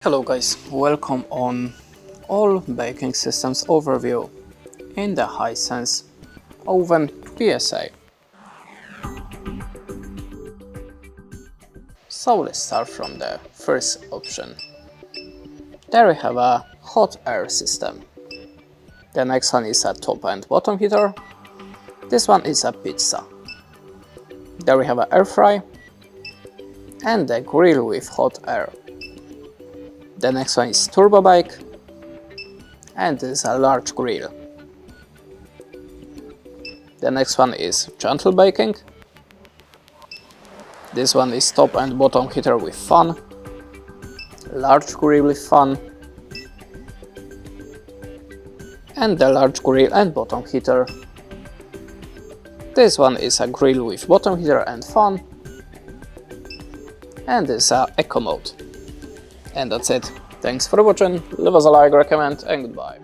Hello guys, welcome on all baking systems overview in the Hisense oven BSA. So let's start from the first option. There we have a hot air system. The next one is a top and bottom heater. This one is a pizza. There we have an air fry and a grill with hot air. The next one is turbo bake, and this is a large grill. The next one is gentle baking. This one is top and bottom heater with fan, large grill with fan, and the large grill and bottom heater. This one is a grill with bottom heater and fan, and this is a eco mode. And that's it. Thanks for watching, leave us a like, recommend, and goodbye.